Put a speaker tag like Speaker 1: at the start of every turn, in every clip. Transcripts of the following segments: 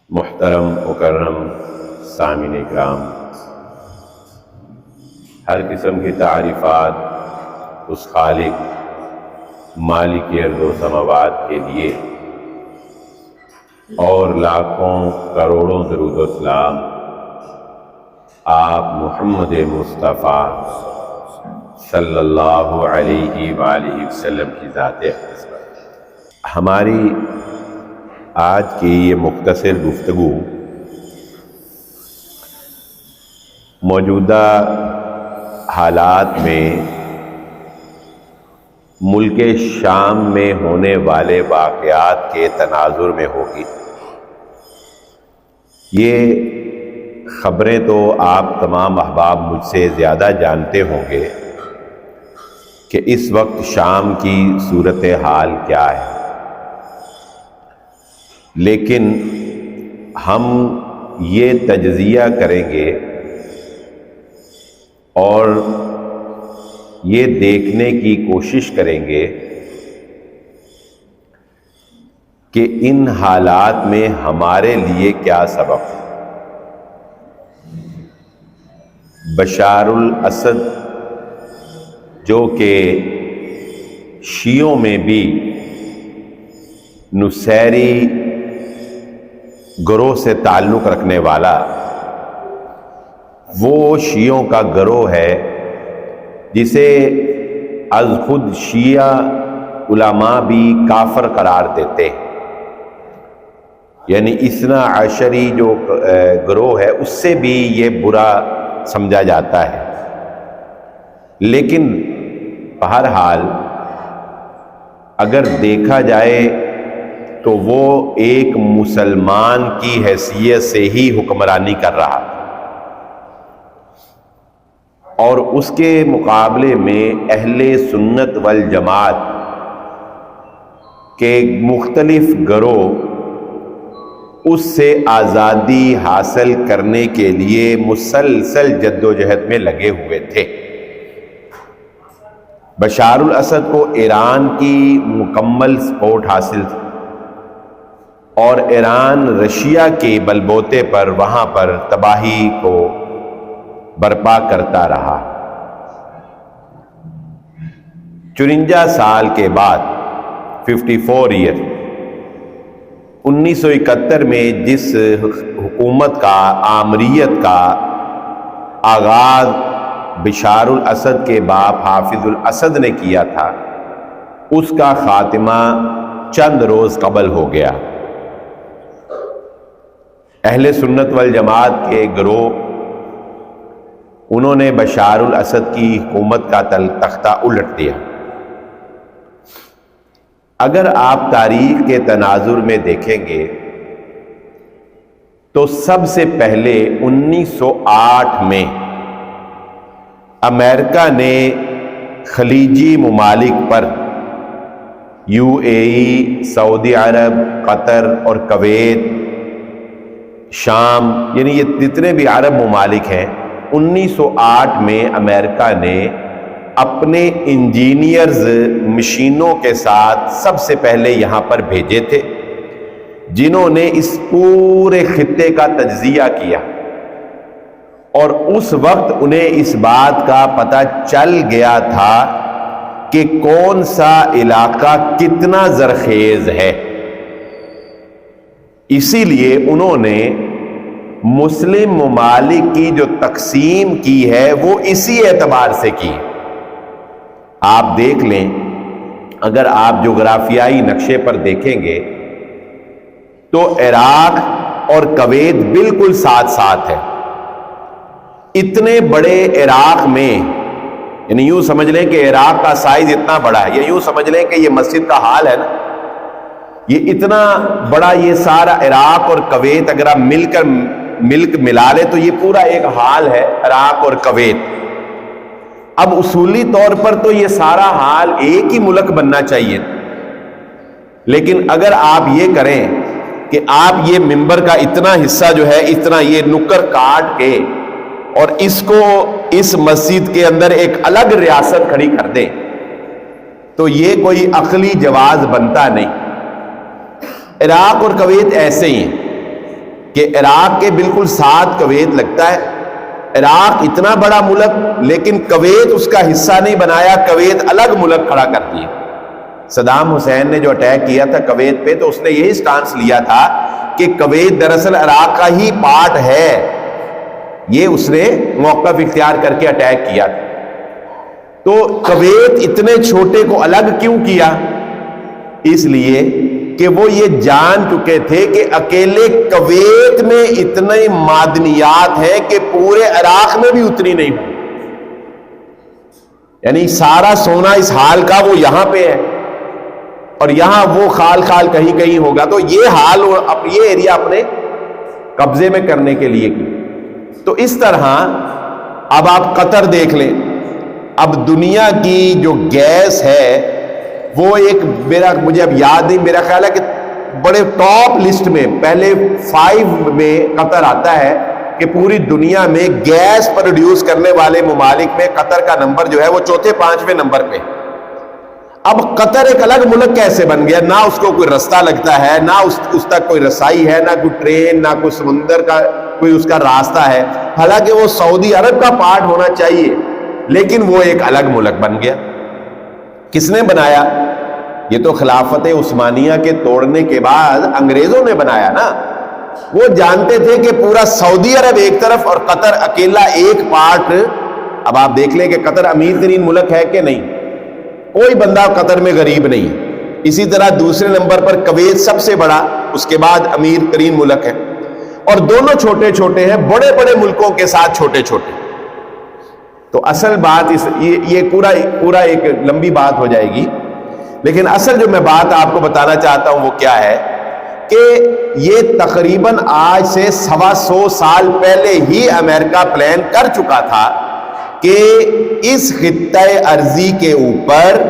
Speaker 1: محترم مکرم سامعین اکرام، ہر قسم کی تعریفات اس خالق مالک ارض و سماوات کے لیے اور لاکھوں کروڑوں درود و سلام آپ محمد مصطفیٰ صلی اللہ علیہ وآلہ وسلم کی ذات اقدس پر۔ ہماری آج کی یہ مختصر گفتگو موجودہ حالات میں ملک شام میں ہونے والے واقعات کے تناظر میں ہوگی۔ یہ خبریں تو آپ تمام احباب مجھ سے زیادہ جانتے ہوں گے کہ اس وقت شام کی صورتحال کیا ہے، لیکن ہم یہ تجزیہ کریں گے اور یہ دیکھنے کی کوشش کریں گے کہ ان حالات میں ہمارے لیے کیا سبب ہے۔ بشار الاسد جو کہ شیعوں میں بھی نصیری گروہ سے تعلق رکھنے والا وہ شیعوں کا گروہ ہے جسے از خود شیعہ علماء بھی کافر قرار دیتے ہیں، یعنی اثنا عشری جو گروہ ہے اس سے بھی یہ برا سمجھا جاتا ہے۔ لیکن بہرحال اگر دیکھا جائے تو وہ ایک مسلمان کی حیثیت سے ہی حکمرانی کر رہا اور اس کے مقابلے میں اہل سنت والجماعت کے مختلف گروہ اس سے آزادی حاصل کرنے کے لیے مسلسل جدوجہد میں لگے ہوئے تھے۔ بشار الاسد کو ایران کی مکمل سپورٹ حاصل تھی اور ایران رشیا کے بلبوتے پر وہاں پر تباہی کو برپا کرتا رہا۔ 54 سال کے بعد 54 ایئر 1971 میں جس حکومت کا آمریت کا آغاز بشار الاسد کے باپ حافظ الاسد نے کیا تھا، اس کا خاتمہ چند روز قبل ہو گیا۔ اہل سنت والجماعت کے گروہ انہوں نے بشار الاسد کی حکومت کا تختہ الٹ دیا۔ اگر آپ تاریخ کے تناظر میں دیکھیں گے تو سب سے پہلے 1908 میں امریکہ نے خلیجی ممالک پر UAE، سعودی عرب، قطر اور کویت، شام، یعنی یہ جتنے بھی عرب ممالک ہیں، 1908 میں امریکہ نے اپنے انجینئرز مشینوں کے ساتھ سب سے پہلے یہاں پر بھیجے تھے، جنہوں نے اس پورے خطے کا تجزیہ کیا اور اس وقت انہیں اس بات کا پتہ چل گیا تھا کہ کون سا علاقہ کتنا زرخیز ہے۔ اسی لیے انہوں نے مسلم ممالک کی جو تقسیم کی ہے وہ اسی اعتبار سے کی۔ آپ دیکھ لیں، اگر آپ جغرافیائی نقشے پر دیکھیں گے تو عراق اور کویت بالکل ساتھ ساتھ ہے۔ اتنے بڑے عراق میں، یعنی یوں سمجھ لیں کہ عراق کا سائز اتنا بڑا ہے، یا یوں سمجھ لیں کہ یہ مسجد کا حال ہے نا، یہ اتنا بڑا یہ سارا عراق اور کویت اگر آپ ملا لے تو یہ پورا ایک حال ہے عراق اور کویت۔ اب اصولی طور پر تو یہ سارا حال ایک ہی ملک بننا چاہیے، لیکن اگر آپ یہ کریں کہ آپ یہ ممبر کا اتنا حصہ جو ہے اتنا یہ نکر کاٹ کے اور اس کو اس مسجد کے اندر ایک الگ ریاست کھڑی کر دیں تو یہ کوئی عقلی جواز بنتا نہیں۔ عراق اور کویت ایسے ہی ہیں، کہ عراق کے بالکل ساتھ کویت لگتا ہے. عراق اتنا بڑا ملک، لیکن کویت اس کا حصہ نہیں بنایا، کویت الگ ملک کھڑا کر دیا. صدام حسین نے جو اٹیک کیا تھا کویت پہ، تو اس نے یہی سٹانس لیا تھا کہ کویت دراصل عراق کا ہی پارٹ ہے. یہ اس نے موقف اختیار کر کے اٹیک کیا تھا. تو کویت اتنے چھوٹے کو الگ کیوں کیا؟ اس لیے کہ وہ یہ جان چکے تھے کہ اکیلے کویت میں اتنے معدنیات ہیں کہ پورے عراق میں بھی اتنی نہیں ہو. یعنی سارا سونا اس حال کا وہ یہاں پہ ہے، اور یہاں وہ خال خال کہیں کہیں ہوگا. تو یہ حال، یہ ایریا اپنے قبضے میں کرنے کے لیے کی. تو اس طرح اب آپ قطر دیکھ لیں. اب دنیا کی جو گیس ہے وہ ایک، مجھے اب یاد نہیں، میرا خیال ہے کہ بڑے ٹاپ لسٹ میں پہلے 5 میں قطر آتا ہے کہ پوری دنیا میں گیس پروڈیوس کرنے والے ممالک میں قطر کا نمبر جو ہے وہ 4-5ویں نمبر پہ. اب قطر ایک الگ ملک کیسے بن گیا؟ نہ اس کو کوئی رستہ لگتا ہے، نہ اس تک کوئی رسائی ہے، نہ کوئی ٹرین، نہ کوئی سمندر کا کوئی اس کا راستہ ہے. حالانکہ وہ سعودی عرب کا پارٹ ہونا چاہیے، لیکن وہ ایک الگ ملک بن گیا. کس نے بنایا؟ یہ تو خلافت عثمانیہ کے توڑنے کے بعد انگریزوں نے بنایا نا. وہ جانتے تھے کہ پورا سعودی عرب ایک طرف اور قطر اکیلا ایک پارٹ. اب آپ دیکھ لیں کہ قطر امیر ترین ملک ہے کہ نہیں، کوئی بندہ قطر میں غریب نہیں. اسی طرح دوسرے نمبر پر کویت سب سے بڑا، اس کے بعد امیر ترین ملک ہے، اور دونوں چھوٹے چھوٹے ہیں بڑے بڑے ملکوں کے ساتھ چھوٹے چھوٹے. تو اصل بات یہ پورا ایک لمبی بات ہو جائے گی، لیکن اصل جو میں بات آپ کو بتانا چاہتا ہوں وہ کیا ہے کہ یہ تقریباً آج سے 125 سال پہلے ہی امریکہ پلان کر چکا تھا کہ اس خطہ ارضی کے اوپر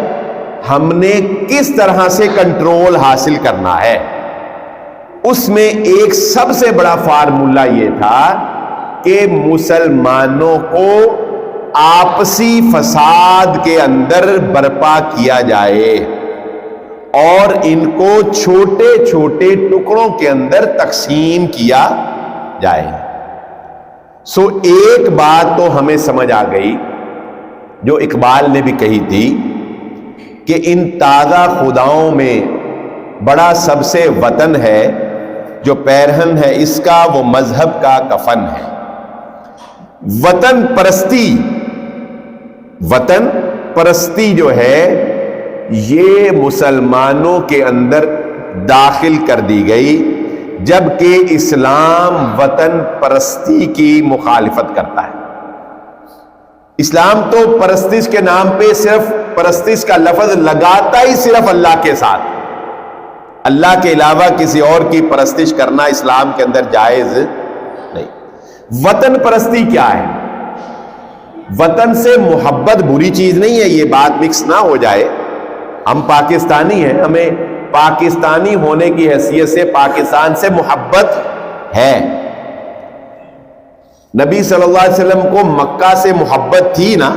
Speaker 1: ہم نے کس طرح سے کنٹرول حاصل کرنا ہے. اس میں ایک سب سے بڑا فارمولا یہ تھا کہ مسلمانوں کو آپسی فساد کے اندر برپا کیا جائے اور ان کو چھوٹے چھوٹے ٹکڑوں کے اندر تقسیم کیا جائے. سو ایک بات تو ہمیں سمجھ آ گئی جو اقبال نے بھی کہی تھی کہ ان تازہ خداؤں میں بڑا سب سے وطن ہے، جو پیرہن ہے اس کا وہ مذہب کا کفن ہے. وطن پرستی جو ہے یہ مسلمانوں کے اندر داخل کر دی گئی، جبکہ اسلام وطن پرستی کی مخالفت کرتا ہے. اسلام تو پرستش کے نام پہ صرف پرستش کا لفظ لگاتا ہی صرف اللہ کے ساتھ. اللہ کے علاوہ کسی اور کی پرستش کرنا اسلام کے اندر جائز نہیں. وطن پرستی کیا ہے؟ وطن سے محبت بری چیز نہیں ہے، یہ بات مکس نہ ہو جائے. ہم پاکستانی ہیں، ہمیں پاکستانی ہونے کی حیثیت سے پاکستان سے محبت ہے. نبی صلی اللہ علیہ وسلم کو مکہ سے محبت تھی نا،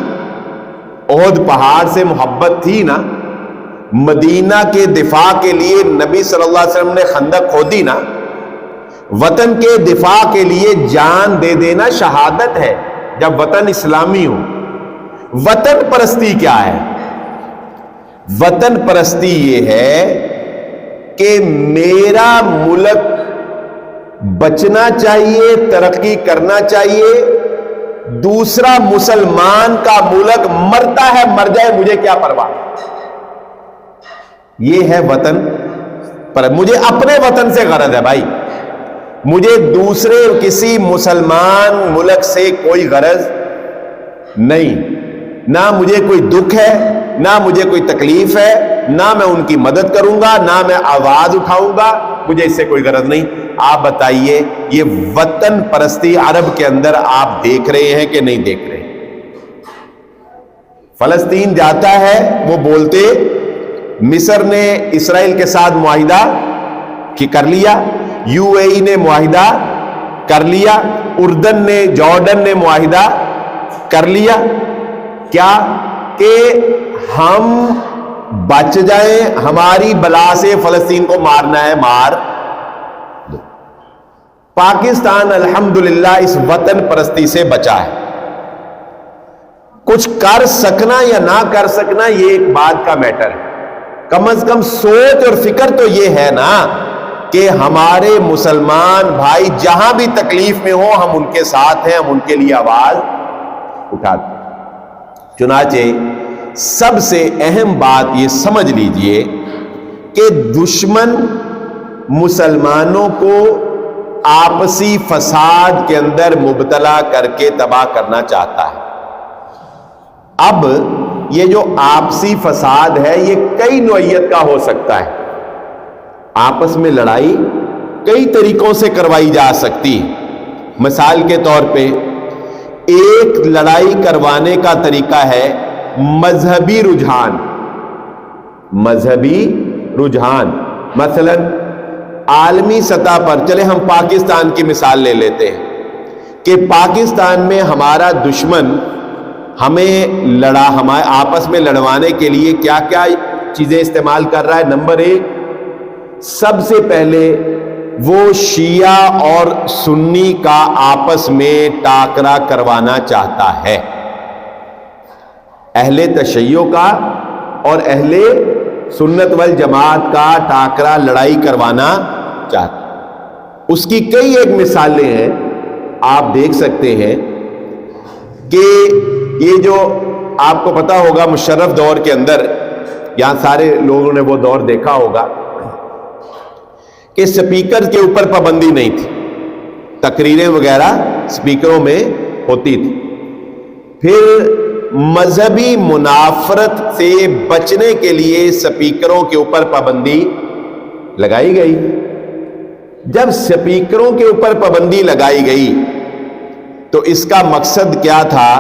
Speaker 1: احد پہاڑ سے محبت تھی نا، مدینہ کے دفاع کے لیے نبی صلی اللہ علیہ وسلم نے خندق کھودی نا. وطن کے دفاع کے لیے جان دے دینا شہادت ہے جب وطن اسلامی ہو. وطن پرستی کیا ہے؟ وطن پرستی یہ ہے کہ میرا ملک بچنا چاہیے، ترقی کرنا چاہیے، دوسرا مسلمان کا ملک مرتا ہے مر جائے مجھے کیا پرواہ. یہ ہے وطن پر. مجھے اپنے وطن سے غرض ہے بھائی، مجھے دوسرے کسی مسلمان ملک سے کوئی غرض نہیں. نہ مجھے کوئی دکھ ہے، نہ مجھے کوئی تکلیف ہے، نہ میں ان کی مدد کروں گا، نہ میں آواز اٹھاؤں گا، مجھے اس سے کوئی غرض نہیں. آپ بتائیے یہ وطن پرستی عرب کے اندر آپ دیکھ رہے ہیں کہ نہیں دیکھ رہے؟ فلسطین جاتا ہے وہ بولتے مصر نے اسرائیل کے ساتھ معاہدہ کر لیا، یو اے ای نے معاہدہ کر لیا، اردن نے، جارڈن نے معاہدہ کر لیا. کیا کہ ہم بچ جائیں، ہماری بلا سے فلسطین کو مارنا ہے مار دو. پاکستان الحمدللہ اس وطن پرستی سے بچا ہے. کچھ کر سکنا یا نہ کر سکنا یہ ایک بات کا میٹر ہے. کم از کم سوچ اور فکر تو یہ ہے نا کہ ہمارے مسلمان بھائی جہاں بھی تکلیف میں ہوں ہم ان کے ساتھ ہیں, ہم ان کے لیے آواز اٹھاتے ہیں. چنانچہ سب سے اہم بات یہ سمجھ لیجئے کہ دشمن مسلمانوں کو آپسی فساد کے اندر مبتلا کر کے تباہ کرنا چاہتا ہے. اب یہ جو آپسی فساد ہے یہ کئی نوعیت کا ہو سکتا ہے. آپس میں لڑائی کئی طریقوں سے کروائی جا سکتی. مثال کے طور پہ ایک لڑائی کروانے کا طریقہ ہے مذہبی رجحان. مذہبی رجحان مثلا عالمی سطح پر, چلے ہم پاکستان کی مثال لے لیتے ہیں کہ پاکستان میں ہمارا دشمن ہمیں آپس میں لڑوانے کے لیے کیا کیا چیزیں استعمال کر رہا ہے. نمبر 1, سب سے پہلے وہ شیعہ اور سنی کا آپس میں ٹاکرا کروانا چاہتا ہے. اہل تشیع کا اور اہل سنت والجماعت کا ٹاکرا لڑائی کروانا چاہتا ہے. اس کی کئی ایک مثالیں ہیں. آپ دیکھ سکتے ہیں کہ یہ جو آپ کو پتا ہوگا مشرف دور کے اندر, یہاں سارے لوگوں نے وہ دور دیکھا ہوگا کہ سپیکر کے اوپر پابندی نہیں تھی, تقریریں وغیرہ سپیکروں میں ہوتی تھی. پھر مذہبی منافرت سے بچنے کے لیے سپیکروں کے اوپر پابندی لگائی گئی. جب سپیکروں کے اوپر پابندی لگائی گئی تو اس کا مقصد کیا تھا؟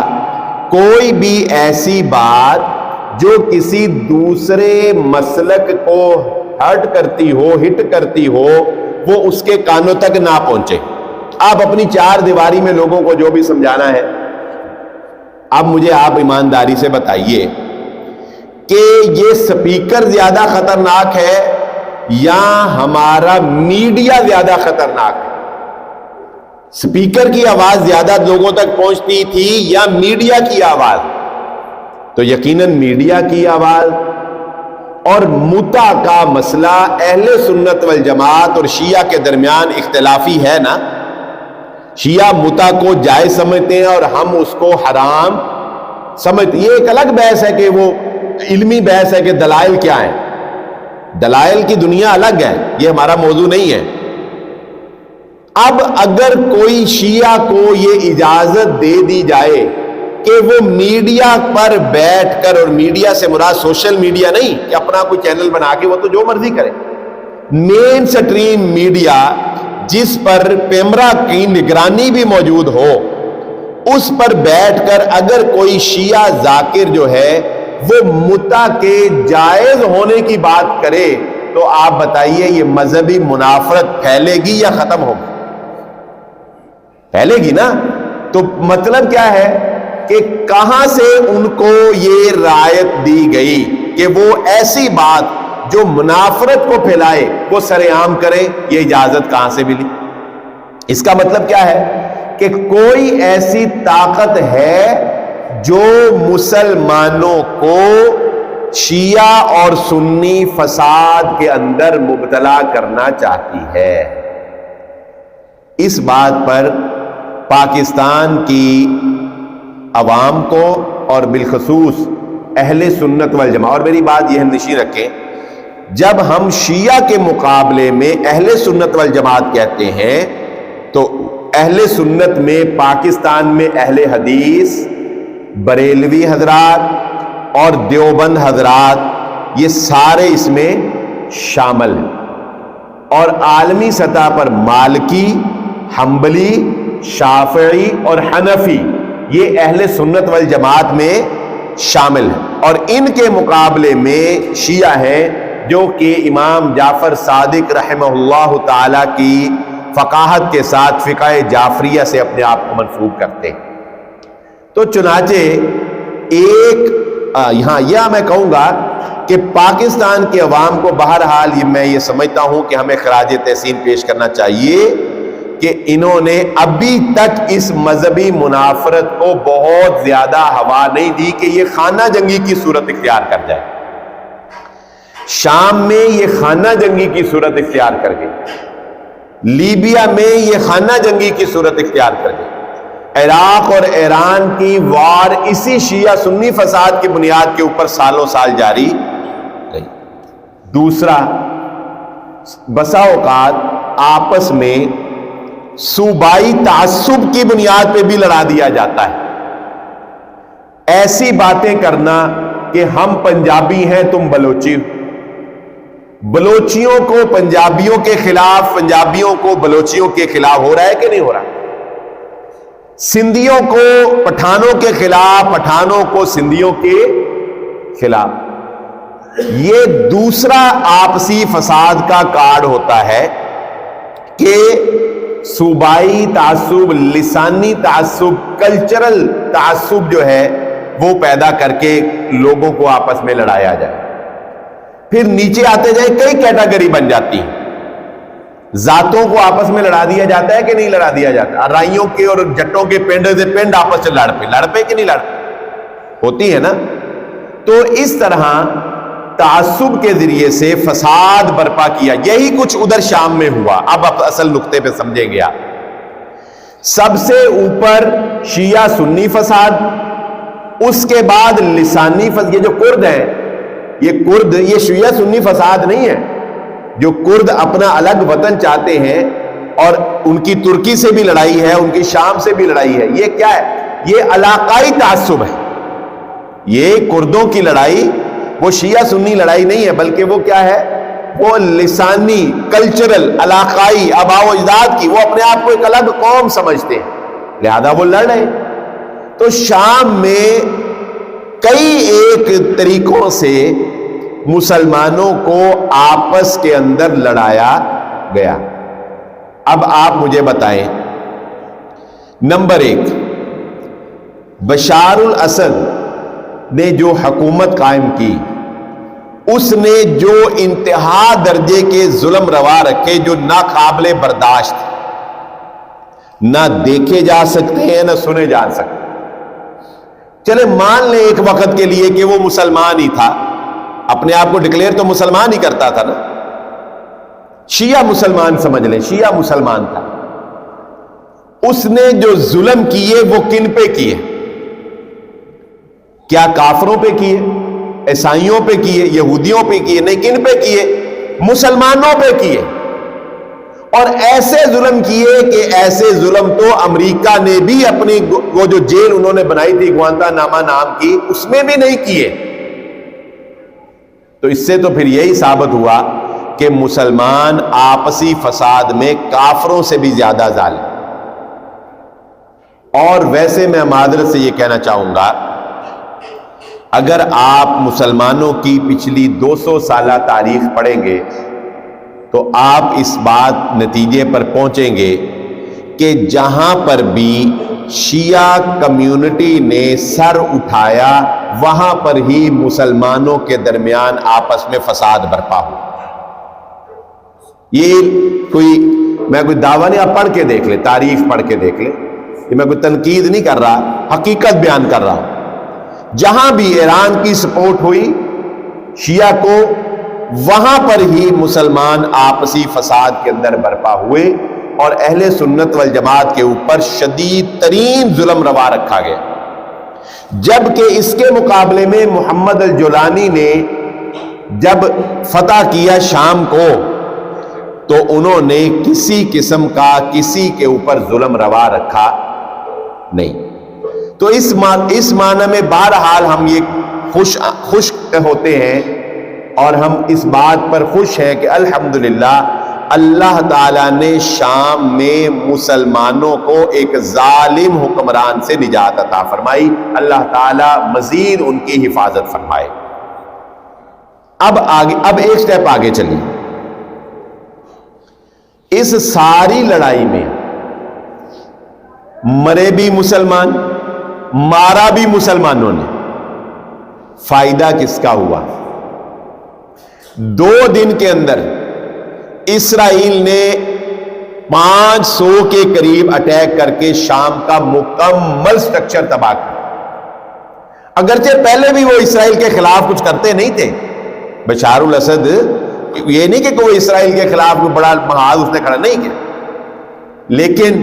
Speaker 1: کوئی بھی ایسی بات جو کسی دوسرے مسلک کو ہٹ کرتی ہو وہ اس کے کانوں تک نہ پہنچے. آپ اپنی چار دیواری میں لوگوں کو جو بھی سمجھانا ہے, اب مجھے آپ ایمانداری سے بتائیے کہ یہ سپیکر زیادہ خطرناک ہے یا ہمارا میڈیا زیادہ خطرناک ہے؟ سپیکر کی آواز زیادہ لوگوں تک پہنچتی تھی یا میڈیا کی آواز؟ تو یقیناً میڈیا کی آواز. اور متع کا مسئلہ اہل سنت والجماعت اور شیعہ کے درمیان اختلافی ہے نا. شیعہ متع کو جائز سمجھتے ہیں اور ہم اس کو حرام سمجھتے ہیں. یہ ایک الگ بحث ہے کہ وہ علمی بحث ہے کہ دلائل کیا ہیں. دلائل کی دنیا الگ ہے, یہ ہمارا موضوع نہیں ہے. اب اگر کوئی شیعہ کو یہ اجازت دے دی جائے کہ وہ میڈیا پر بیٹھ کر, اور میڈیا سے مراد سوشل میڈیا نہیں کہ اپنا کوئی چینل بنا کے وہ تو جو مرضی کرے, مین سٹریم میڈیا جس پر پیمرا کی نگرانی بھی موجود ہو, اس پر بیٹھ کر اگر کوئی شیعہ ذاکر جو ہے وہ متع کے جائز ہونے کی بات کرے تو آپ بتائیے یہ مذہبی منافرت پھیلے گی یا ختم ہوگی؟ پھیلے گی نا. تو مطلب کیا ہے کہ کہاں سے ان کو یہ رعایت دی گئی کہ وہ ایسی بات جو منافرت کو پھیلائے وہ سر عام کرے؟ یہ اجازت کہاں سے ملی؟ اس کا مطلب کیا ہے کہ کوئی ایسی طاقت ہے جو مسلمانوں کو شیعہ اور سنی فساد کے اندر مبتلا کرنا چاہتی ہے. اس بات پر پاکستان کی عوام کو اور بالخصوص اہل سنت والجماعت, اور میری بات یہ نشین رکھیں, جب ہم شیعہ کے مقابلے میں اہل سنت والجماعت کہتے ہیں تو اہل سنت میں پاکستان میں اہل حدیث, بریلوی حضرات اور دیوبند حضرات یہ سارے اس میں شامل ہیں. اور عالمی سطح پر مالکی, حنبلی, شافعی اور حنفی یہ اہل سنت والجماعت میں شامل ہیں. اور ان کے مقابلے میں شیعہ ہیں جو کہ امام جعفر صادق رحمہ اللہ تعالی کی فقاہت کے ساتھ فقہ جعفریہ سے اپنے آپ کو منسوب کرتے ہیں. تو چنانچہ یہاں یہ میں کہوں گا کہ پاکستان کے عوام کو بہرحال میں یہ سمجھتا ہوں کہ ہمیں خراج تحسین پیش کرنا چاہیے کہ انہوں نے ابھی تک اس مذہبی منافرت کو بہت زیادہ ہوا نہیں دی کہ یہ خانہ جنگی کی صورت اختیار کر جائے. شام میں یہ خانہ جنگی کی صورت اختیار کر گئے, لیبیا میں یہ خانہ جنگی کی صورت اختیار کر گئے, عراق اور ایران کی وار اسی شیعہ سنی فساد کی بنیاد کے اوپر سالوں سال جاری رہی. دوسرا, بسا اوقات آپس میں صوبائی تعصب کی بنیاد پہ بھی لڑا دیا جاتا ہے. ایسی باتیں کرنا کہ ہم پنجابی ہیں تم بلوچی, بلوچیوں کو پنجابیوں کے خلاف, پنجابیوں کو بلوچیوں کے خلاف ہو رہا ہے کہ نہیں ہو رہا؟ سندھیوں کو پٹھانوں کے خلاف, پٹھانوں کو سندھیوں کے خلاف. یہ دوسرا آپسی فساد کا کارڈ ہوتا ہے کہ صوبائی تعصب, لسانی تعصب, کلچرل تعصب جو ہے وہ پیدا کر کے لوگوں کو آپس میں لڑایا جائے. پھر نیچے آتے جائیں کئی کیٹیگری بن جاتی ہیں. ذاتوں کو آپس میں لڑا دیا جاتا ہے کہ نہیں لڑا دیا جاتا؟ ارائیوں کے اور جٹوں کے پنڈ سے پنڈ آپس سے لڑ پے کہ نہیں لڑ ہوتی ہے نا. تو اس طرح تعصب کے ذریعے سے فساد برپا کیا. یہی کچھ ادھر شام میں ہوا. اب اصل نقطے پہ سمجھیں گے آپ. سب سے اوپر شیعہ سنی فساد, اس کے بعد لسانی فساد. یہ جو کرد ہیں, یہ کرد, یہ شیعہ سنی فساد نہیں ہے. جو کرد اپنا الگ وطن چاہتے ہیں اور ان کی ترکی سے بھی لڑائی ہے, ان کی شام سے بھی لڑائی ہے, یہ کیا ہے؟ یہ علاقائی تعصب ہے. یہ کردوں کی لڑائی وہ شیعہ سنی لڑائی نہیں ہے, بلکہ وہ کیا ہے؟ وہ لسانی, کلچرل, علاقائی, آباء و اجداد کی. وہ اپنے آپ کو ایک الگ قوم سمجھتے ہیں, لہذا وہ لڑ رہے ہیں. تو شام میں کئی ایک طریقوں سے مسلمانوں کو آپس کے اندر لڑایا گیا. اب آپ مجھے بتائیں, نمبر 1, بشار الاسد نے جو حکومت قائم کی, اس نے جو انتہا درجے کے ظلم روا رکھے جو ناقابل برداشت, نہ دیکھے جا سکتے ہیں نہ سنے جا سکتے. چلے مان لیں ایک وقت کے لیے کہ وہ مسلمان ہی تھا, اپنے آپ کو ڈکلیئر تو مسلمان ہی کرتا تھا نا, شیعہ مسلمان سمجھ لیں, شیعہ مسلمان تھا. اس نے جو ظلم کیے وہ کن پہ کیے؟ کیا کافروں پہ کیے, عیسائیوں پہ کیے, یہودیوں پہ کیے؟ نہیں, کن پہ کیے؟ مسلمانوں پہ کیے. اور ایسے ظلم کیے کہ ایسے ظلم تو امریکہ نے بھی اپنی وہ جو جیل انہوں نے بنائی تھی گوانتانامو نام کی, اس میں بھی نہیں کیے. تو اس سے تو پھر یہی ثابت ہوا کہ مسلمان آپسی فساد میں کافروں سے بھی زیادہ ظالم. اور ویسے میں معذرت سے یہ کہنا چاہوں گا, اگر آپ مسلمانوں کی پچھلی 200 سالہ تاریخ پڑھیں گے تو آپ اس بات نتیجے پر پہنچیں گے کہ جہاں پر بھی شیعہ کمیونٹی نے سر اٹھایا وہاں پر ہی مسلمانوں کے درمیان آپس میں فساد برپا ہو. یہ میں کوئی دعویٰ نہیں, آپ پڑھ کے دیکھ لیں, تاریخ پڑھ کے دیکھ لیں, یہ میں کوئی تنقید نہیں کر رہا, حقیقت بیان کر رہا ہوں. جہاں بھی ایران کی سپورٹ ہوئی شیعہ کو, وہاں پر ہی مسلمان آپسی فساد کے اندر برپا ہوئے اور اہل سنت والجماعت کے اوپر شدید ترین ظلم روا رکھا گیا. جبکہ اس کے مقابلے میں محمد الجولانی نے جب فتح کیا شام کو تو انہوں نے کسی قسم کا کسی کے اوپر ظلم روا رکھا نہیں. تو اس معنی میں بہرحال ہم یہ خوش ہوتے ہیں اور ہم اس بات پر خوش ہیں کہ الحمدللہ اللہ تعالیٰ نے شام میں مسلمانوں کو ایک ظالم حکمران سے نجات عطا فرمائی. اللہ تعالیٰ مزید ان کی حفاظت فرمائے. اب ایک سٹیپ آگے چلیے. اس ساری لڑائی میں مرے بھی مسلمان, مارا بھی مسلمانوں نے, فائدہ کس کا ہوا؟ 2 دن کے اندر اسرائیل نے 500 کے قریب اٹیک کر کے شام کا مکمل سٹرکچر تباہ کر. اگرچہ پہلے بھی وہ اسرائیل کے خلاف کچھ کرتے نہیں تھے. بشار الاسد یہ نہیں کہ کوئی اسرائیل کے خلاف کوئی بڑا محاذ اس نے کھڑا نہیں کیا، لیکن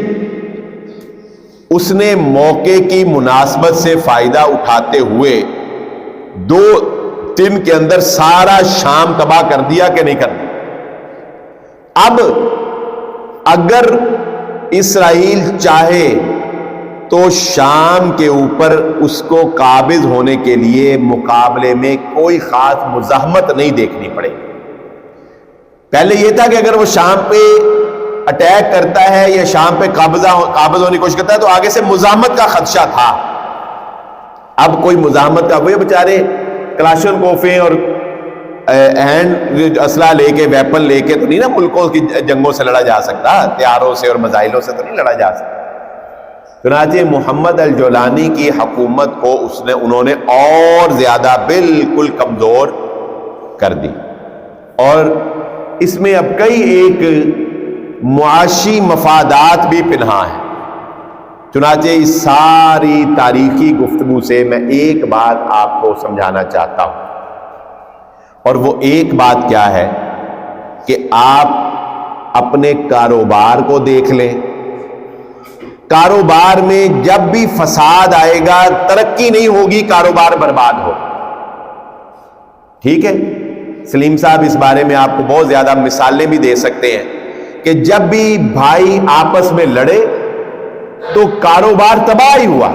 Speaker 1: اس نے موقع کی مناسبت سے فائدہ اٹھاتے ہوئے 2 دن کے اندر سارا شام تباہ کر دیا کہ نہیں کر دیا. اب اگر اسرائیل چاہے تو شام کے اوپر اس کو قابض ہونے کے لیے مقابلے میں کوئی خاص مزاحمت نہیں دیکھنی پڑے. پہلے یہ تھا کہ اگر وہ شام پہ اٹیک کرتا ہے یا شام پہ قابض ہونے کی کوشش کرتا ہے تو آگے سے مزاحمت کا خدشہ تھا. اب کوئی مزاحمت کا، وہ بیچارے کلاشن کوفیں اور ہینڈ اسلحہ لے کے، ویپن لے کے تو نہیں نا ملکوں کی جنگوں سے لڑا جا سکتا، ہتھیاروں سے اور میزائلوں سے تو نہیں لڑا جا سکتا. چنانچہ محمد الجولانی کی حکومت کو انہوں نے اور زیادہ بالکل کمزور کر دی، اور اس میں اب کئی ایک معاشی مفادات بھی پنہاں ہیں. چنانچہ اس ساری تاریخی گفتگو سے میں ایک بات آپ کو سمجھانا چاہتا ہوں، اور وہ ایک بات کیا ہے کہ آپ اپنے کاروبار کو دیکھ لیں. کاروبار میں جب بھی فساد آئے گا ترقی نہیں ہوگی، کاروبار برباد ہو. ٹھیک ہے، سلیم صاحب اس بارے میں آپ کو بہت زیادہ مثالیں بھی دے سکتے ہیں کہ جب بھی بھائی آپس میں لڑے تو کاروبار تباہ ہی ہوا.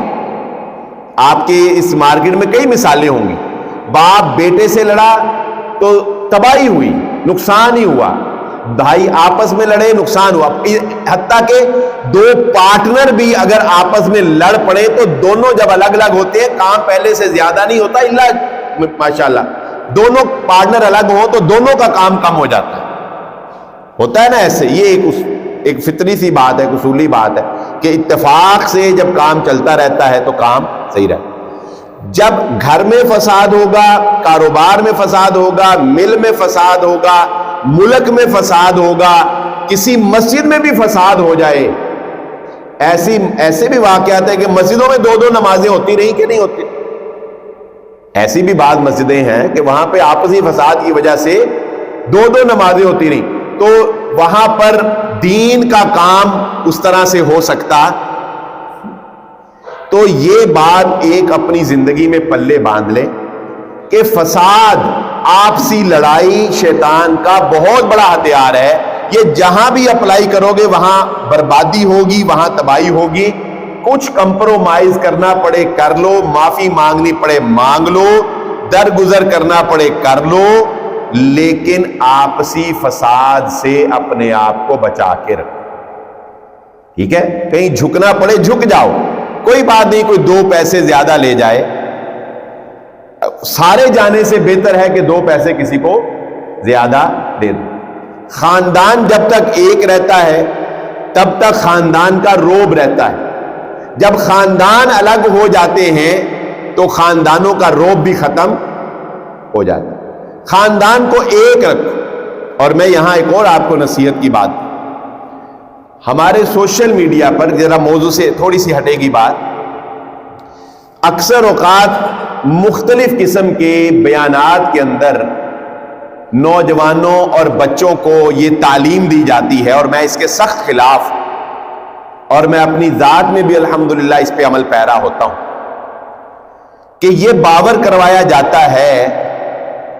Speaker 1: آپ کے اس مارکیٹ میں کئی مثالیں ہوں گی. باپ بیٹے سے لڑا تو تباہی ہوئی، نقصان ہی ہوا. بھائی آپس میں لڑے، نقصان ہوا. حتیٰ کہ 2 پارٹنر بھی اگر آپس میں لڑ پڑے تو دونوں جب الگ الگ ہوتے ہیں کام پہلے سے زیادہ نہیں ہوتا، اللہ ماشاءاللہ دونوں پارٹنر الگ ہو تو دونوں کا کام کم ہو جاتا ہے. ہوتا ہے نا ایسے. یہ ایک فطری سی بات ہے، ایک اصولی بات ہے کہ اتفاق سے جب کام چلتا رہتا ہے تو کام صحیح رہتا ہے. جب گھر میں فساد ہوگا، کاروبار میں فساد ہوگا، مل میں فساد ہوگا، ملک میں فساد ہوگا، کسی مسجد میں بھی فساد ہو جائے. ایسے بھی واقعات ہیں کہ مسجدوں میں 2 نمازیں ہوتی رہی کہ نہیں ہوتی. ایسی بھی بعض مسجدیں ہیں کہ وہاں پہ آپسی فساد کی وجہ سے 2 نمازیں ہوتی رہی. تو وہاں پر دین کا کام اس طرح سے ہو سکتا. تو یہ بات ایک اپنی زندگی میں پلے باندھ لیں کہ فساد، آپسی لڑائی شیطان کا بہت بڑا ہتھیار ہے. یہ جہاں بھی اپلائی کرو گے وہاں بربادی ہوگی، وہاں تباہی ہوگی. کچھ کمپرومائز کرنا پڑے کر لو، معافی مانگنی پڑے مانگ لو، درگزر کرنا پڑے کر لو، لیکن آپسی فساد سے اپنے آپ کو بچا کے رکھو. ٹھیک ہے، کہیں جھکنا پڑے جھک جاؤ، کوئی بات نہیں. کوئی 2 پیسے زیادہ لے جائے، سارے جانے سے بہتر ہے کہ 2 پیسے کسی کو زیادہ دے دو. خاندان جب تک ایک رہتا ہے تب تک خاندان کا روب رہتا ہے. جب خاندان الگ ہو جاتے ہیں تو خاندانوں کا روب بھی ختم ہو جاتا ہے. خاندان کو ایک رکھو. اور میں یہاں ایک اور آپ کو نصیحت کی بات، ہمارے سوشل میڈیا پر ذرا موضوع سے تھوڑی سی ہٹے گی بات، اکثر اوقات مختلف قسم کے بیانات کے اندر نوجوانوں اور بچوں کو یہ تعلیم دی جاتی ہے، اور میں اس کے سخت خلاف، اور میں اپنی ذات میں بھی الحمدللہ اس پہ عمل پیرا ہوتا ہوں، کہ یہ باور کروایا جاتا ہے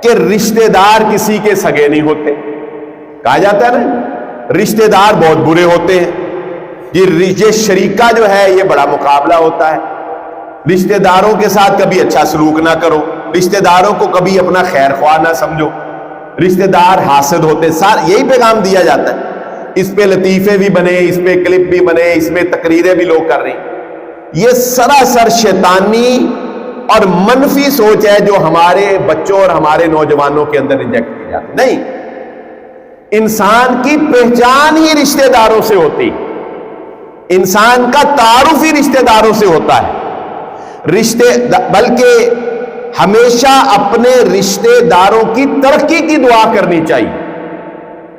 Speaker 1: کہ رشتہ دار کسی کے سگے نہیں ہوتے. کہا جاتا ہے نا رشتہ دار بہت برے ہوتے ہیں. یہ شریکہ جو ہے یہ بڑا مقابلہ ہوتا ہے. رشتہ داروں کے ساتھ کبھی اچھا سلوک نہ کرو، رشتہ داروں کو کبھی اپنا خیر خواہ نہ سمجھو، رشتہ دار حاسد ہوتے. یہی پیغام دیا جاتا ہے. اس پہ لطیفے بھی بنے، اس پہ کلپ بھی بنے، اس میں تقریریں بھی لوگ کر رہے ہیں. یہ سراسر شیطانی اور منفی سوچ ہے جو ہمارے بچوں اور ہمارے نوجوانوں کے اندر انجیکٹ کی جاتی. نہیں، انسان کی پہچان ہی رشتہ داروں سے ہوتی، انسان کا تعارف ہی رشتہ داروں سے ہوتا ہے. بلکہ ہمیشہ اپنے رشتہ داروں کی ترقی کی دعا کرنی چاہیے.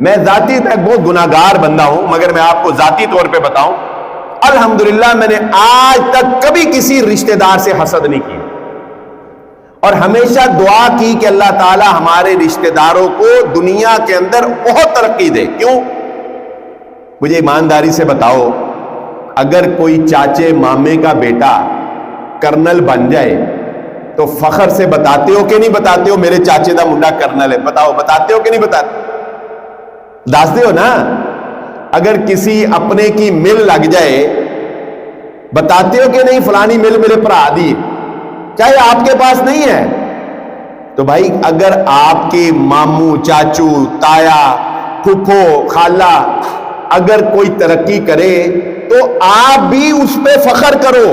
Speaker 1: میں ذاتی میں بہت گناہگار بندہ ہوں، مگر میں آپ کو ذاتی طور پہ بتاؤں، الحمدللہ میں نے آج تک کبھی کسی رشتہ دار سے حسد نہیں کی، اور ہمیشہ دعا کی کہ اللہ تعالی ہمارے رشتہ داروں کو دنیا کے اندر بہت ترقی دے۔ کیوں؟ مجھے ایمانداری سے بتاؤ، اگر کوئی چاچے مامے کا بیٹا کرنل بن جائے تو فخر سے بتاتے ہو کہ نہیں بتاتے ہو میرے چاچے دا منڈا کرنل ہے؟ بتاؤ، بتاتے ہو کہ نہیں بتاتے؟ داستے ہو نا؟ اگر کسی اپنے کی مل لگ جائے بتاتے ہو کہ نہیں فلانی مل میرے بھرا دی، چاہے آپ کے پاس نہیں ہے؟ تو بھائی اگر آپ کے ماموں، چاچو، تایا، پھپھو، خالہ اگر کوئی ترقی کرے تو آپ بھی اس پہ فخر کرو،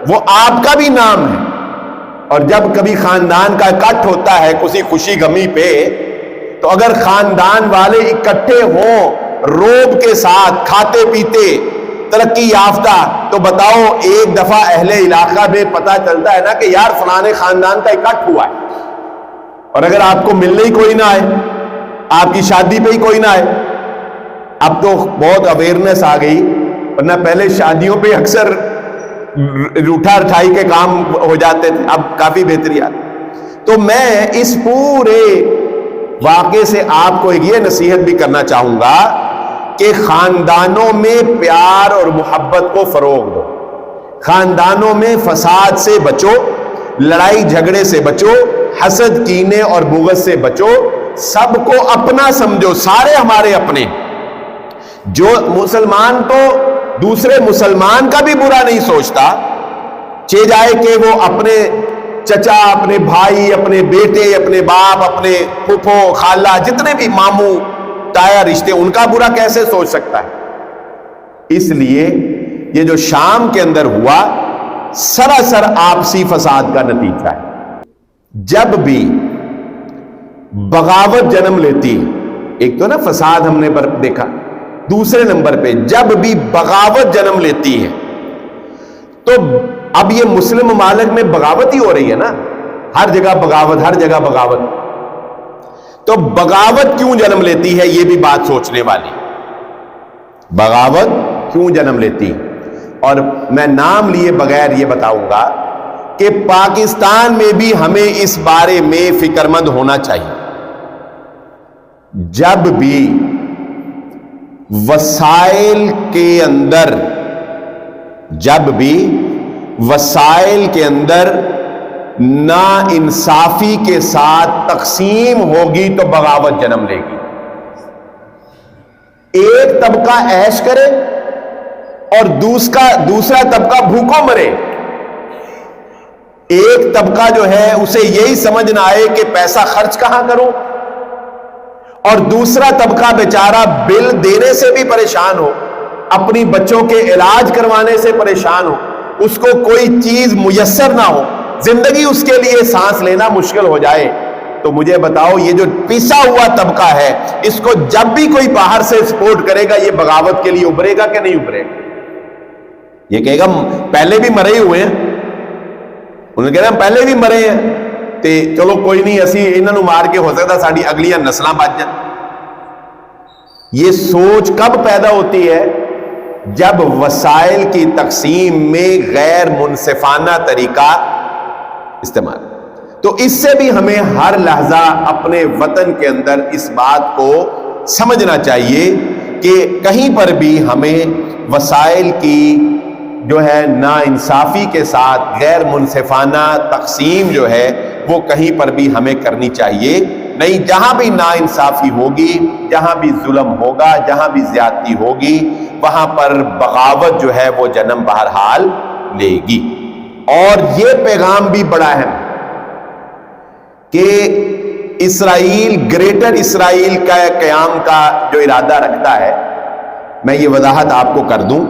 Speaker 1: وہ آپ کا بھی نام ہے۔ اور جب کبھی خاندان کا اکٹھ ہوتا ہے کسی خوشی غمی پہ، تو اگر خاندان والے اکٹھے ہوں روب کے ساتھ، کھاتے پیتے، ترقی یافتہ، تو بتاؤ ایک دفعہ اہل علاقہ میں پتہ چلتا ہے نا کہ یار فلانے خاندان کا اکٹھ ہوا ہے، اور اگر آپ کو ملنے ہی کوئی نہ آئے، آپ کی شادی پہ ہی کوئی نہ آئے۔ اب تو بہت اویئرنیس آ گئی، ورنہ پہلے شادیوں پہ اکثر روٹھا رٹھائی کے کام ہو جاتے تھے، اب کافی بہتری آتی۔ تو میں اس پورے واقعے سے آپ کو یہ نصیحت بھی کرنا چاہوں گا کہ خاندانوں میں پیار اور محبت کو فروغ دو، خاندانوں میں فساد سے بچو، لڑائی جھگڑے سے بچو، حسد کینے اور بغض سے بچو، سب کو اپنا سمجھو، سارے ہمارے اپنے۔ جو مسلمان تو دوسرے مسلمان کا بھی برا نہیں سوچتا، چاہے جائے کہ وہ اپنے چچا، اپنے بھائی، اپنے بیٹے، اپنے باپ، اپنے پھپھو، خالہ، جتنے بھی ماموں تایا رشتے، ان کا برا کیسے سوچ سکتا ہے؟ اس لیے یہ جو شام کے اندر ہوا سراسر آپسی فساد کا نتیجہ ہے۔ جب بھی بغاوت جنم لیتی، ایک تو نا فساد ہم نے دیکھا، دوسرے نمبر پہ جب بھی بغاوت جنم لیتی ہے، تو اب یہ مسلم ممالک میں بغاوت ہی ہو رہی ہے نا، ہر جگہ بغاوت، ہر جگہ بغاوت۔ تو بغاوت کیوں جنم لیتی ہے، یہ بھی بات سوچنے والی، بغاوت کیوں جنم لیتی؟ اور میں نام لیے بغیر یہ بتاؤں گا کہ پاکستان میں بھی ہمیں اس بارے میں فکر مند ہونا چاہیے۔ جب بھی وسائل کے اندر، جب بھی وسائل کے اندر نا انصافی کے ساتھ تقسیم ہوگی تو بغاوت جنم لے گی۔ ایک طبقہ عیش کرے اور دوسرا طبقہ بھوکوں مرے، ایک طبقہ جو ہے اسے یہی سمجھ نہ آئے کہ پیسہ خرچ کہاں کروں، اور دوسرا طبقہ بیچارہ بل دینے سے بھی پریشان ہو، اپنی بچوں کے علاج کروانے سے پریشان ہو، اس کو کوئی چیز میسر نہ ہو، زندگی اس کے لیے سانس لینا مشکل ہو جائے۔ تو مجھے بتاؤ یہ جو پسا ہوا طبقہ ہے، اس کو جب بھی کوئی باہر سے سپورٹ کرے گا یہ بغاوت کے لیے ابھرے گا کہ نہیں ابھرے گا؟ یہ کہے گا پہلے بھی مرے ہوئے ہیں، انہوں نے کہا پہلے بھی مرے ہیں، تے چلو کوئی نہیں، اسی انہوں نے مار کے ہو سکتا ساڑی اگلیاں نسلاں بچ جائیں۔ یہ سوچ کب پیدا ہوتی ہے؟ جب وسائل کی تقسیم میں غیر منصفانہ طریقہ استعمال۔ تو اس سے بھی ہمیں ہر لحظہ اپنے وطن کے اندر اس بات کو سمجھنا چاہیے کہ کہیں پر بھی ہمیں وسائل کی جو ہے نا انصافی کے ساتھ غیر منصفانہ تقسیم جو ہے وہ کہیں پر بھی ہمیں کرنی چاہیے نہیں۔ جہاں بھی نا انصافی ہوگی، جہاں بھی ظلم ہوگا، جہاں بھی زیادتی ہوگی، وہاں پر بغاوت جو ہے وہ جنم بہرحال لے گی۔ اور یہ پیغام بھی بڑا اہم کہ اسرائیل، گریٹر اسرائیل کا قیام کا جو ارادہ رکھتا ہے، میں یہ وضاحت آپ کو کر دوں،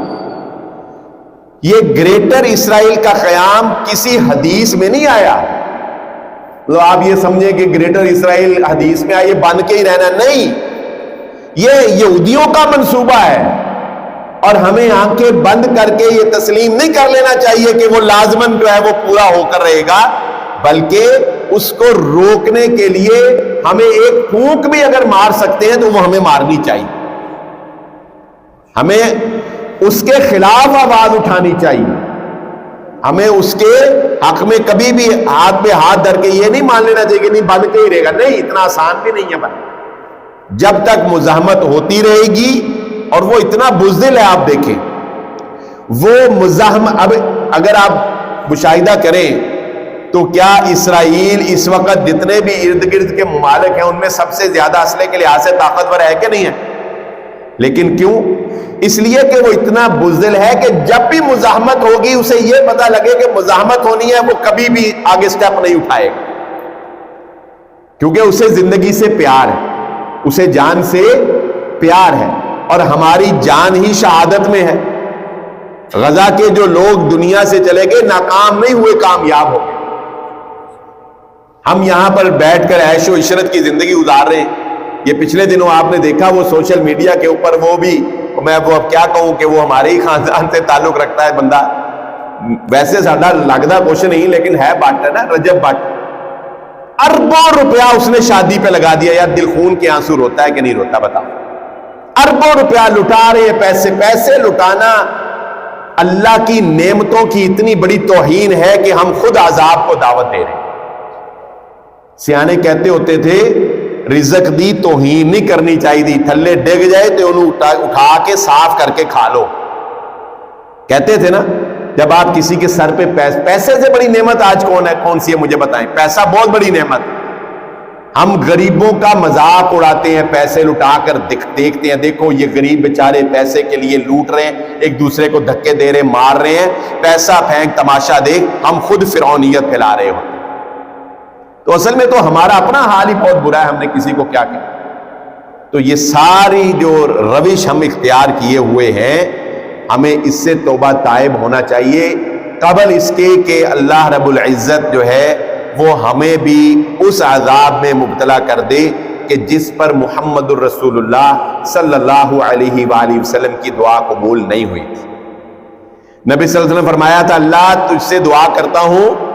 Speaker 1: یہ گریٹر اسرائیل کا قیام کسی حدیث میں نہیں آیا۔ تو آپ یہ سمجھیں کہ گریٹر اسرائیل حدیث میں آئے بن کے ہی رہنا، نہیں، یہ یہودیوں کا منصوبہ ہے، اور ہمیں آنکھیں بند کر کے یہ تسلیم نہیں کر لینا چاہیے کہ وہ لازماً جو ہے وہ پورا ہو کر رہے گا، بلکہ اس کو روکنے کے لیے ہمیں ایک پھونک بھی اگر مار سکتے ہیں تو وہ ہمیں مارنی چاہیے، ہمیں اس کے خلاف آواز اٹھانی چاہیے، ہمیں اس کے حق میں کبھی بھی ہاتھ پہ ہاتھ دھر کے یہ نہیں مان لینا چاہیے کہ نہیں بن کے ہی رہے گا، نہیں، اتنا آسان بھی نہیں ہے بن، جب تک مزاحمت ہوتی رہے گی، اور وہ اتنا بزدل ہے، آپ دیکھیں وہ مزاحمت، اب اگر آپ مشاہدہ کریں تو کیا اسرائیل اس وقت جتنے بھی ارد گرد کے ممالک ہیں ان میں سب سے زیادہ اسلحے کے لحاظ سے طاقتور ہے کہ نہیں ہے؟ لیکن کیوں؟ اس لیے کہ وہ اتنا بزدل ہے کہ جب بھی مزاحمت ہوگی اسے یہ پتہ لگے کہ مزاحمت ہونی ہے، وہ کبھی بھی آگے سٹیپ نہیں اٹھائے گا، کیونکہ اسے زندگی سے پیار ہے، اسے جان سے پیار ہے، اور ہماری جان ہی شہادت میں ہے۔ غزہ کے جو لوگ دنیا سے چلے گئے ناکام نہیں ہوئے، کامیاب ہو گئے۔ ہم یہاں پر بیٹھ کر عیش و عشرت کی زندگی گزار رہے ہیں۔ یہ پچھلے دنوں آپ نے دیکھا وہ سوشل میڈیا کے اوپر وہ بھی، میں وہ اب کیا کہوں کہ وہ ہمارے ہی خاندان سے تعلق رکھتا ہے بندہ، ویسے ساڈا لگتا کچھ نہیں لیکن ہے بٹ ہے نا، رجب بٹ، اربوں روپیہ اس نے شادی پہ لگا دیا۔ یار دل خون کے آنسو روتا ہے کہ نہیں روتا بتاؤ؟ اربوں روپیہ لٹا رہے ہیں، پیسے لٹانا اللہ کی نعمتوں کی اتنی بڑی توہین ہے کہ ہم خود عذاب کو دعوت دے رہے ہیں۔ سیانے کہتے ہوتے تھے رزق دی توہین نہیں کرنی چاہیے دی، تھلے ڈگ جائے تو انہوں اٹھا کے صاف کر کے کھا لو، کہتے تھے نا۔ جب آپ کسی کے سر پہ پیسے سے بڑی نعمت آج کون سی ہے مجھے بتائیں؟ پیسہ بہت بڑی نعمت۔ ہم غریبوں کا مذاق اڑاتے ہیں، پیسے لٹا کر دیکھتے ہیں دیکھو یہ غریب بیچارے پیسے کے لیے لوٹ رہے ہیں، ایک دوسرے کو دھکے دے رہے، مار رہے ہیں، پیسہ پھینک تماشا دیکھ، ہم خود فرعونیت پھیلا رہے ہوتے ہیں۔ تو اصل میں تو ہمارا اپنا حال ہی بہت برا ہے، ہم نے کسی کو کیا کہا؟ تو یہ ساری جو روش ہم اختیار کیے ہوئے ہیں، ہمیں اس سے توبہ تائب ہونا چاہیے قبل اس کے کہ اللہ رب العزت جو ہے وہ ہمیں بھی اس عذاب میں مبتلا کر دے کہ جس پر محمد الرسول اللہ صلی اللہ علیہ وآلہ وسلم کی دعا قبول نہیں ہوئی تھی۔ نبی صلی اللہ علیہ وسلم فرمایا تھا اللہ تجھ سے دعا کرتا ہوں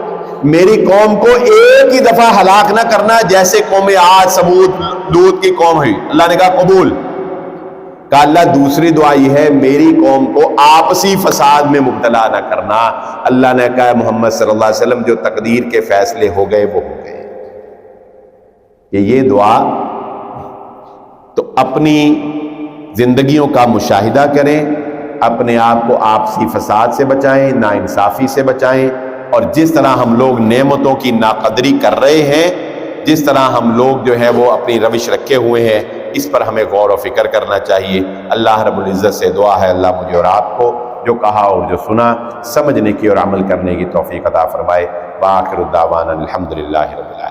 Speaker 1: میری قوم کو ایک ہی دفعہ ہلاک نہ کرنا جیسے قوم عاد سمود لوط کی قوم ہوئی۔ اللہ نے کہا قبول۔ کہا اللہ دوسری دعا یہ ہے میری قوم کو آپسی فساد میں مبتلا نہ کرنا۔ اللہ نے کہا محمد صلی اللہ علیہ وسلم جو تقدیر کے فیصلے ہو گئے وہ ہو گئے۔ یہ دعا تو اپنی زندگیوں کا مشاہدہ کریں، اپنے آپ کو آپسی فساد سے بچائیں، ناانصافی سے بچائیں، اور جس طرح ہم لوگ نعمتوں کی ناقدری کر رہے ہیں، جس طرح ہم لوگ جو ہے وہ اپنی روش رکھے ہوئے ہیں، اس پر ہمیں غور و فکر کرنا چاہیے۔ اللہ رب العزت سے دعا ہے اللہ مجھے اور آپ کو جو کہا اور جو سنا سمجھنے کی اور عمل کرنے کی توفیق عطا فرمائے۔ وآخر الدعوانا الحمدللہ رب العالمین۔